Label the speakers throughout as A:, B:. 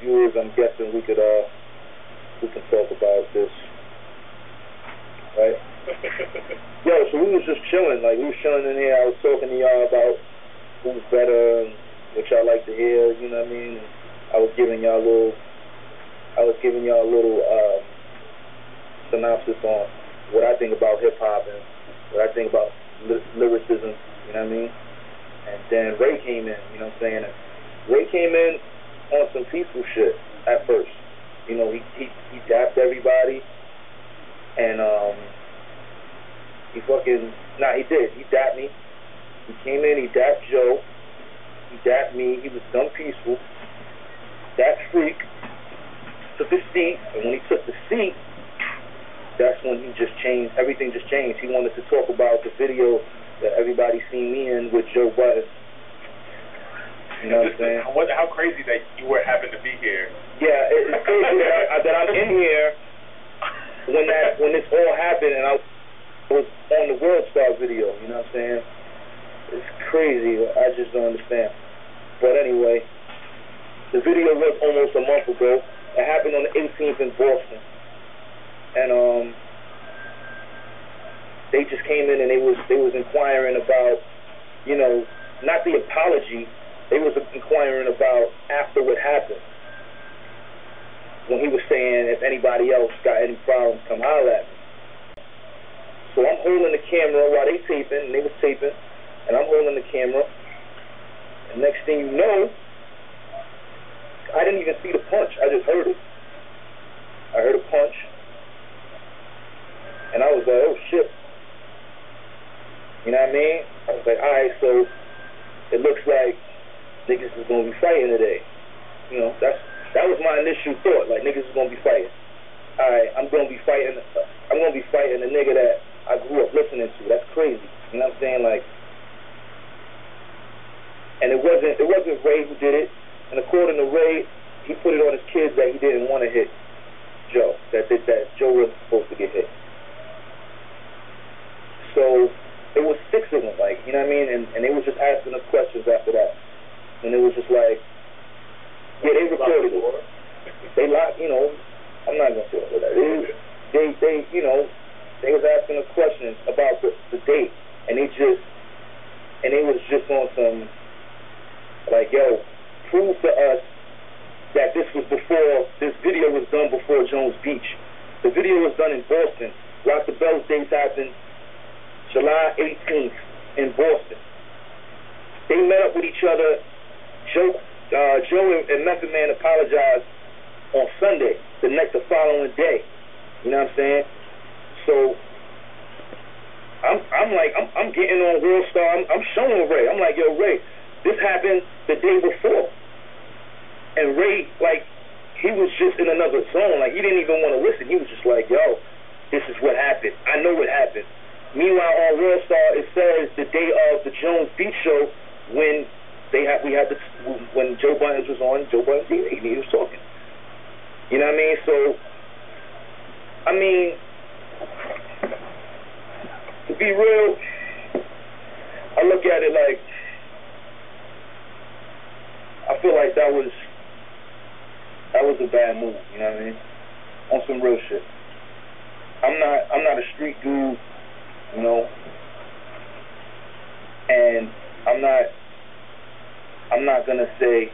A: viewers, I'm guessing we can talk about this, right? Yo, so we was just chilling, like we was chilling in here. I was talking to y'all about who's better and what y'all like to hear, you know what I mean? I was giving y'all a little synopsis on what I think about hip hop and what I think about lyricism, you know what I mean? And then Ray came in, you know what I'm saying? And Ray came in on some peaceful shit at first. You know, he dapped everybody, and he dapped me. He came in, he dapped Joe, he dapped me, he was dumb peaceful. That freak took his seat, and when he took the seat, that's when he just changed, everything just changed. He wanted to talk about the video that everybody seen me in with Joe Buddens. You know what I'm saying?
B: How crazy that you happened to be here.
A: Yeah, it's crazy that I'm in here when this all happened and I was on the World Star video, you know what I'm saying? It's crazy, I just don't understand. But anyway, the video was almost a month ago. It happened on the 18th in Boston. And they just came in and they was inquiring about, you know, not the apology, they was inquiring about after what happened. When he was saying if anybody else got any problems, come holler at me. So I'm holding the camera while they taping, and they was taping, and I'm holding the camera. And next thing you know, I didn't even see the punch, I just heard it. I heard a punch. And I was like, oh shit. You know what I mean? I was like, alright, so it looks like niggas is gonna be fighting today. You know, that was my initial thought, like niggas is gonna be fighting. Alright, I'm gonna be fighting the nigga that I grew up listening to. That's crazy. You know what I'm saying? Like, and it wasn't Ray who did it. And according to Ray, he put it on his kids that he didn't want to hit Joe. That Joe was supposed to get hit. So it was 6 of them, like, you know what I mean? And they was just asking us questions after that. And it was just like, yeah, they recorded it. They locked, you know, I'm not gonna say all that. They you know, they was asking us questions about the date, and they was just on some like, yo, prove to us that this video was done before Jones Beach. The video was done in Boston. Rock the Bells dates happened July 18th in Boston. They met up with each other. Joe and Method Man apologized on Sunday, the following day. You know what I'm saying? So I'm getting on World Star. I'm showing Ray. I'm like, yo, Ray, this happened the day before. And Ray, like, he was just in another zone. Like, he didn't even want to listen. He was just like, yo, this is what happened. I know what happened. Meanwhile, on World Star, it says the day of the Jones Beach show when when Joe Buddens was on Joe Buddens TV, he was talking. You know what I mean? So, I mean, to be real, I look at it like, I feel like that was a bad move, you know what I mean? On some real shit. I'm not a street dude, you know, and I'm not gonna say,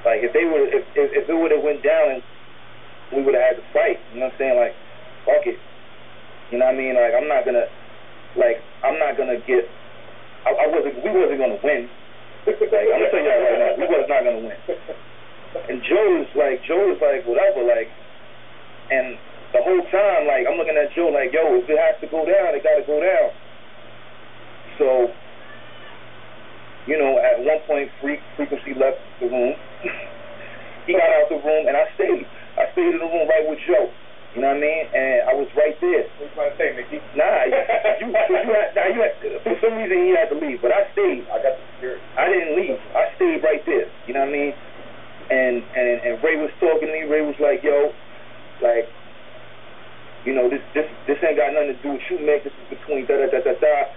A: like, if it would have went down and we would have had to fight, you know what I'm saying? Like, fuck it. You know what I mean? Like, we wasn't gonna win. Like, I'm gonna tell y'all right now, we was not gonna win. And Joe was like, whatever, like, and the whole time, like, I'm looking at Joe like, yo, if it has to go down, it gotta go down. So, you know, at one point, Frequency left the room. He got out the room, and I stayed. I stayed in the room right with Joe. You know what I mean? And I was right there.
B: What you trying to say, Mickey?
A: Nah, for some reason he had to leave, but I stayed.
B: I got the spirit.
A: I didn't leave. I stayed right there. You know what I mean? And Ray was talking to me. Ray was like, yo, like, you know, this ain't got nothing to do with you, Mick. This is between da da da da da.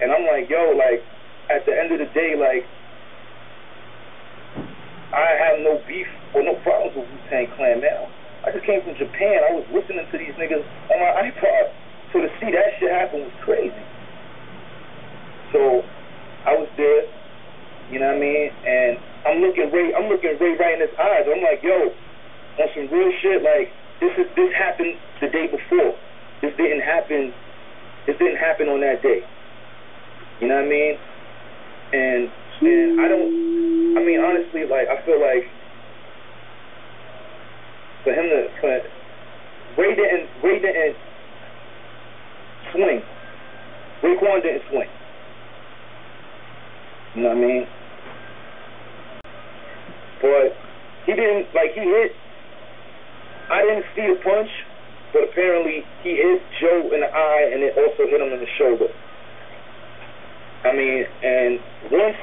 A: And I'm like, yo, like, at the end of the day, like, I have no beef or no problems with Wu-Tang Clan now. I just came from Japan. I was listening to these niggas on my iPod. So to see that shit happen was crazy. So I was there, you know what I mean? And I'm looking Ray right in his eyes. I'm like, yo, on some real shit, like this happened the day before. This didn't happen on that day. You know what I mean? And honestly, like I feel like for Ray didn't swing. Raekwon didn't swing. You know what I mean? But he didn't, like, he hit. I didn't see the punch, but apparently he hit Joe in the eye and it also hit him in the shoulder. I mean, and once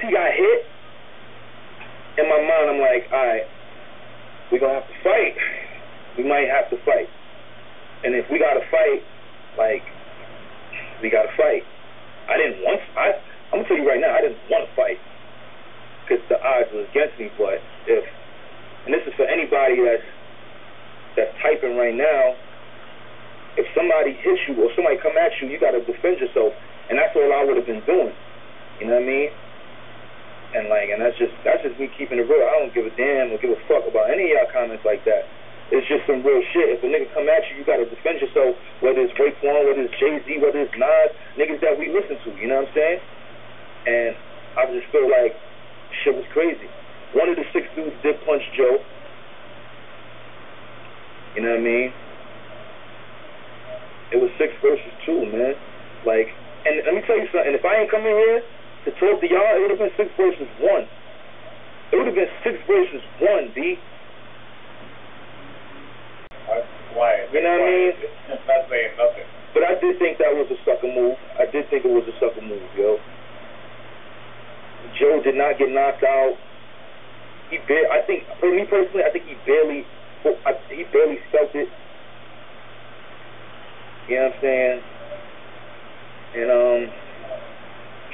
A: he got hit, in my mind I'm like, alright, we're gonna have to fight. We might have to fight. And if we gotta fight, like, we gotta fight. I'm gonna tell you right now, I didn't want to fight because the odds were against me. But and this is for anybody that's typing right now, if somebody hits you or somebody come at you, you gotta defend yourself, and that's all I would have been doing. You know what I mean? And that's just me keeping it real. I don't give a damn or give a fuck about any of y'all comments like that. It's just some real shit. If a nigga come at you, you gotta defend yourself, whether it's Raekwon, whether it's Jay-Z, whether it's Nas, niggas that we listen to, you know what I'm saying? And I just feel like shit was crazy. One of the 6 dudes did punch Joe. You know what I mean? It was 6 versus 2, man. Like, and let me tell you something, if I ain't come in here to talk to y'all, it would have been 6 versus 1. It would have been 6 versus 1, B.
B: Why?
A: You know what I mean?
B: Not saying nothing.
A: But I did think that was a sucker move. I did think it was a sucker move, yo. Joe did not get knocked out. I think, for me personally, I think he barely felt it. You know what I'm saying? And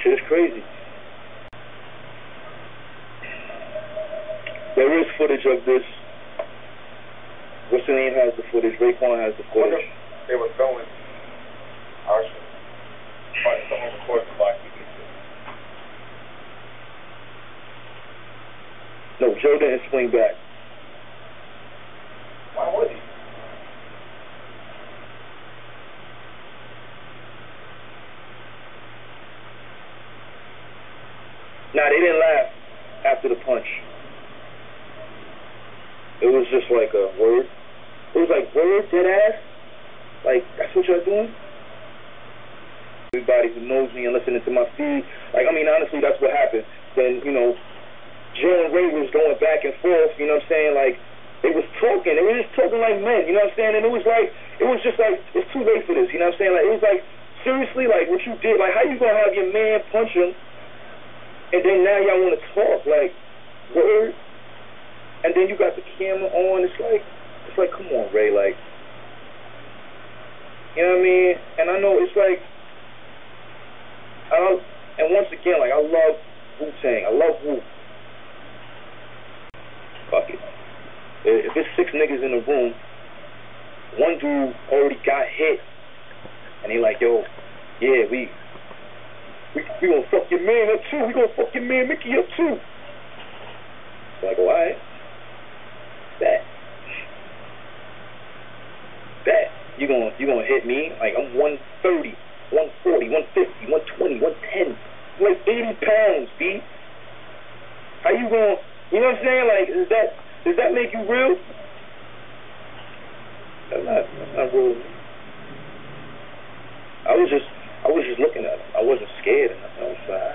A: shit is crazy. There is footage of this. What's the name has the footage? Raekwon has the footage.
B: They were filming our shit. But someone recorded the black people.
A: No, Joe didn't swing back.
B: Why would he?
A: Nah, they didn't laugh after the punch. It was just like a word. It was like, word, dead ass? Like, that's what y'all doing? Everybody who knows me and listening to my feed, like, I mean, honestly, that's what happened. Then, you know, Joe and Ray was going back and forth, you know what I'm saying? Like, they was talking. They were just talking like men, you know what I'm saying? And it was just like, it's too late for this, you know what I'm saying? Like, it was like, seriously, like, what you did, like, how you gonna have your man punch him, and then now y'all want to talk, like, word? And then you got the camera on. It's like, come on, Ray. Like, you know what I mean? And I know it's like, and once again, like, I love Wu-Tang. I love Wu. Fuck it. If there's 6 niggas in the room, one dude already got hit, and they like, yo, yeah, we gonna fuck your man up too. We gonna fuck your man Mickey up too. So I go, alright. Bet. You gonna hit me? Like, I'm 130, 140, 150, 120, 110. Like 80 pounds, B. How you gonna, you know what I'm saying? Like, does that make you real? That's not real. I was just looking at him. I wasn't scared or nothing. I was like,